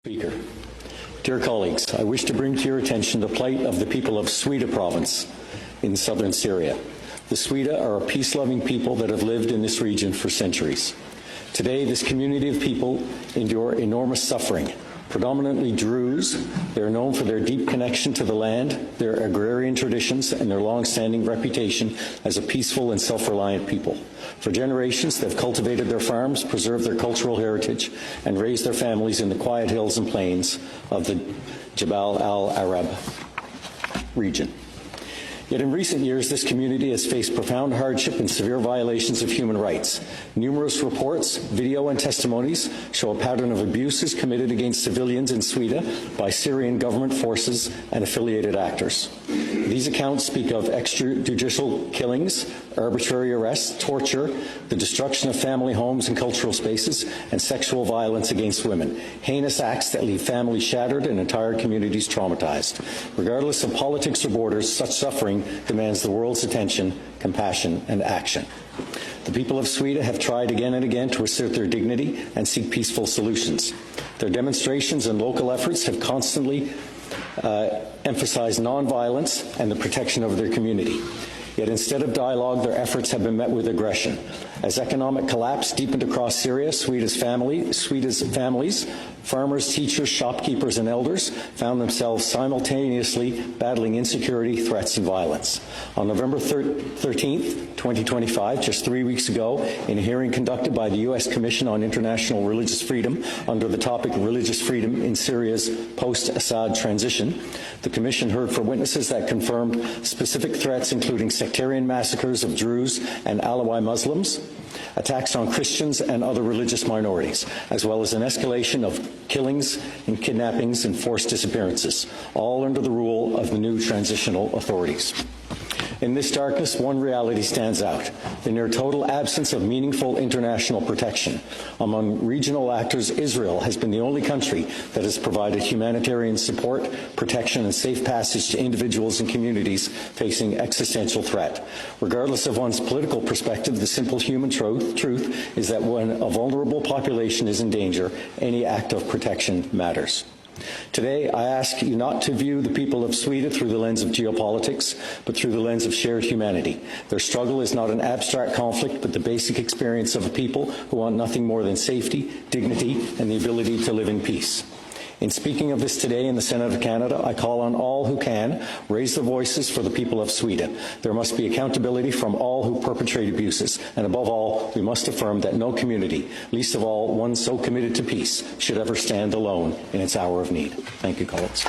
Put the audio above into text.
Speaker. Dear colleagues, I wish to bring to your attention the plight of the people of Suida province in southern Syria. The Suida are a peace-loving people that have lived in this region for centuries. Today, this community of people endure enormous suffering. Predominantly Druze, they are known for their deep connection to the land, their agrarian traditions, and their long-standing reputation as a peaceful and self-reliant people. For generations, they've cultivated their farms, preserved their cultural heritage, and raised their families in the quiet hills and plains of the Jabal al-Arab region. Yet in recent years, this community has faced profound hardship and severe violations of human rights. Numerous reports, video and testimonies show a pattern of abuses committed against civilians in Suida by Syrian government forces and affiliated actors. These accounts speak of extrajudicial killings, arbitrary arrests, torture, the destruction of family homes and cultural spaces, and sexual violence against women, heinous acts that leave families shattered and entire communities traumatized. Regardless of politics or borders, such suffering demands the world's attention, compassion, and action. The people of Suida have tried again and again to assert their dignity and seek peaceful solutions. Their demonstrations and local efforts have constantly emphasized nonviolence and the protection of their community. Yet instead of dialogue, their efforts have been met with aggression. As economic collapse deepened across Syria, Suida's families, farmers, teachers, shopkeepers, and elders found themselves simultaneously battling insecurity, threats, and violence. On November 13th, 2025, just 3 weeks ago, in a hearing conducted by the U.S. Commission on International Religious Freedom under the topic Religious Freedom in Syria's post-Assad transition, the Commission heard from witnesses that confirmed specific threats including sectarian massacres of Druze and Alawi Muslims, attacks on Christians and other religious minorities, as well as an escalation of killings and kidnappings and forced disappearances, all under the rule of the new transitional authorities. In this darkness, one reality stands out: the near total absence of meaningful international protection. Among regional actors, Israel has been the only country that has provided humanitarian support, protection, and safe passage to individuals and communities facing existential threat. Regardless of one's political perspective, the simple human truth is that when a vulnerable population is in danger, any act of protection matters. Today, I ask you not to view the people of Sweden through the lens of geopolitics, but through the lens of shared humanity. Their struggle is not an abstract conflict, but the basic experience of a people who want nothing more than safety, dignity, and the ability to live in peace. In speaking of this today in the Senate of Canada, I call on all who can raise their voices for the people of Sweden. There must be accountability from all who perpetrate abuses, and above all, we must affirm that no community, least of all one so committed to peace, should ever stand alone in its hour of need. Thank you, colleagues.